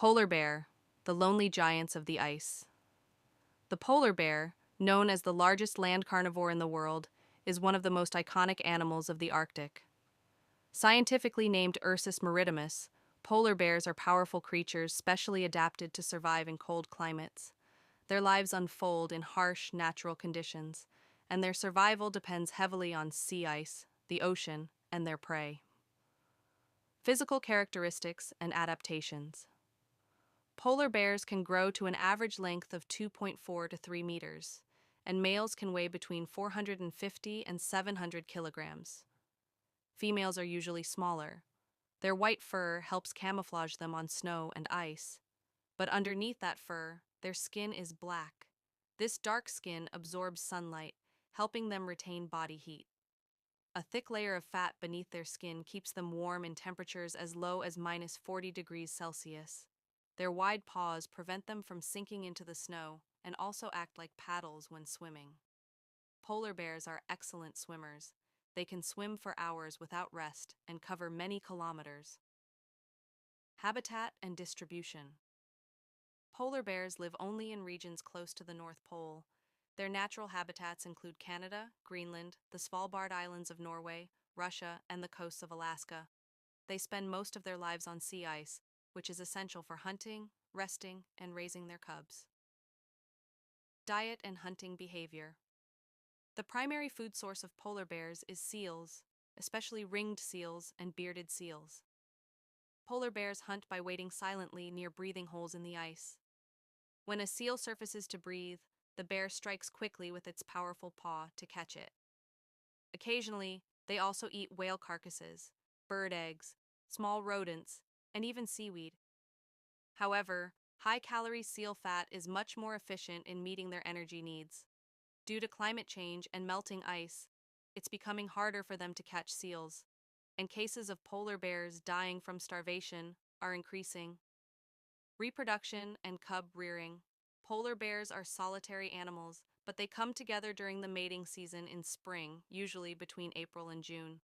Polar bear, the lonely giants of the ice. The polar bear, known as the largest land carnivore in the world, is one of the most iconic animals of the Arctic. Scientifically named Ursus maritimus, polar bears are powerful creatures specially adapted to survive in cold climates. Their lives unfold in harsh, natural conditions, and their survival depends heavily on sea ice, the ocean, and their prey. Physical characteristics and adaptations. Polar bears can grow to an average length of 2.4 to 3 meters, and males can weigh between 450 and 700 kilograms. Females are usually smaller. Their white fur helps camouflage them on snow and ice, but underneath that fur, their skin is black. This dark skin absorbs sunlight, helping them retain body heat. A thick layer of fat beneath their skin keeps them warm in temperatures as low as minus 40 degrees Celsius. Their wide paws prevent them from sinking into the snow and also act like paddles when swimming. Polar bears are excellent swimmers. They can swim for hours without rest and cover many kilometers. Habitat and distribution. Polar bears live only in regions close to the North Pole. Their natural habitats include Canada, Greenland, the Svalbard Islands of Norway, Russia, and the coasts of Alaska. They spend most of their lives on sea ice, which is essential for hunting, resting, and raising their cubs. Diet and hunting behavior. The primary food source of polar bears is seals, especially ringed seals and bearded seals. Polar bears hunt by waiting silently near breathing holes in the ice. When a seal surfaces to breathe, the bear strikes quickly with its powerful paw to catch it. Occasionally, they also eat whale carcasses, bird eggs, small rodents, and even seaweed. However, high-calorie seal fat is much more efficient in meeting their energy needs. Due to climate change and melting ice, it's becoming harder for them to catch seals, and cases of polar bears dying from starvation are increasing. Reproduction and cub rearing. Polar bears are solitary animals, but they come together during the mating season in spring, usually between April and June.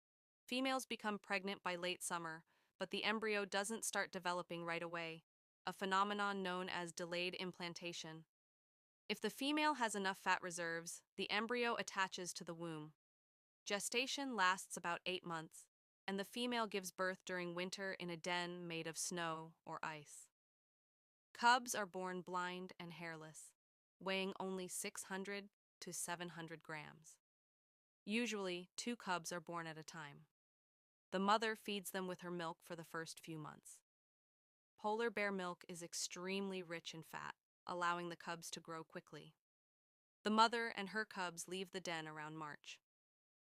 Females become pregnant by late summer, but the embryo doesn't start developing right away, a phenomenon known as delayed implantation. If the female has enough fat reserves, the embryo attaches to the womb. Gestation lasts about 8 months, and the female gives birth during winter in a den made of snow or ice. Cubs are born blind and hairless, weighing only 600 to 700 grams. Usually, 2 cubs are born at a time. The mother feeds them with her milk for the first few months. Polar bear milk is extremely rich in fat, allowing the cubs to grow quickly. The mother and her cubs leave the den around March.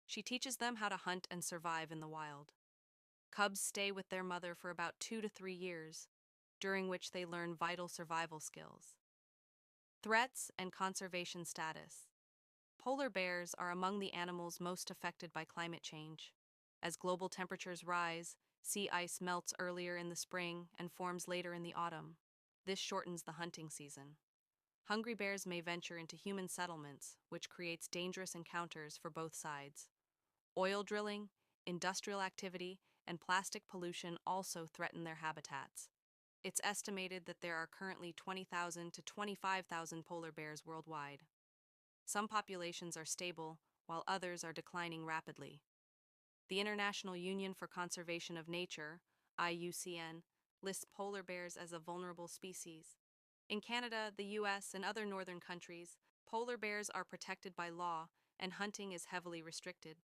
She teaches them how to hunt and survive in the wild. Cubs stay with their mother for about 2 to 3 years, during which they learn vital survival skills. Threats and conservation status. Polar bears are among the animals most affected by climate change. As global temperatures rise, sea ice melts earlier in the spring and forms later in the autumn. This shortens the hunting season. Hungry bears may venture into human settlements, which creates dangerous encounters for both sides. Oil drilling, industrial activity, and plastic pollution also threaten their habitats. It's estimated that there are currently 20,000 to 25,000 polar bears worldwide. Some populations are stable, while others are declining rapidly. The International Union for Conservation of Nature, IUCN, lists polar bears as a vulnerable species. In Canada, the US, and other northern countries, polar bears are protected by law and hunting is heavily restricted.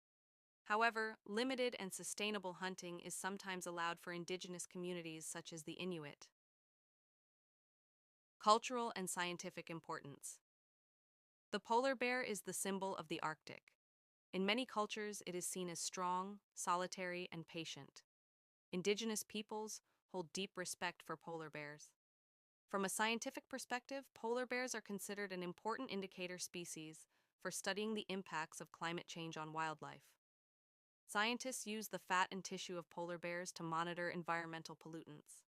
However, limited and sustainable hunting is sometimes allowed for indigenous communities such as the Inuit. Cultural and scientific importance. The polar bear is the symbol of the Arctic. In many cultures, it is seen as strong, solitary, and patient. Indigenous peoples hold deep respect for polar bears. From a scientific perspective, polar bears are considered an important indicator species for studying the impacts of climate change on wildlife. Scientists use the fat and tissue of polar bears to monitor environmental pollutants.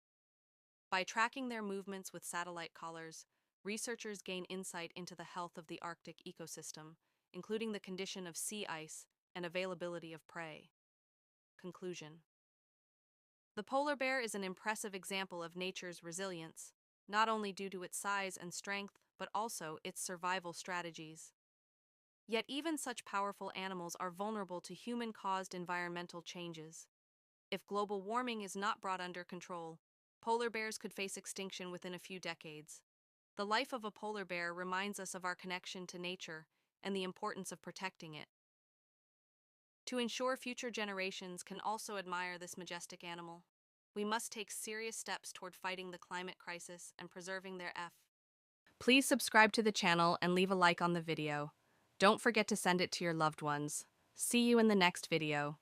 By tracking their movements with satellite collars, researchers gain insight into the health of the Arctic ecosystem, including the condition of sea ice and availability of prey. Conclusion. The polar bear is an impressive example of nature's resilience, not only due to its size and strength, but also its survival strategies. Yet even such powerful animals are vulnerable to human-caused environmental changes. If global warming is not brought under control, polar bears could face extinction within a few decades. The life of a polar bear reminds us of our connection to nature and the importance of protecting it. To ensure future generations can also admire this majestic animal, we must take serious steps toward fighting the climate crisis and preserving their F. Please subscribe to the channel and leave a like on the video. Don't forget to send it to your loved ones. See you in the next video.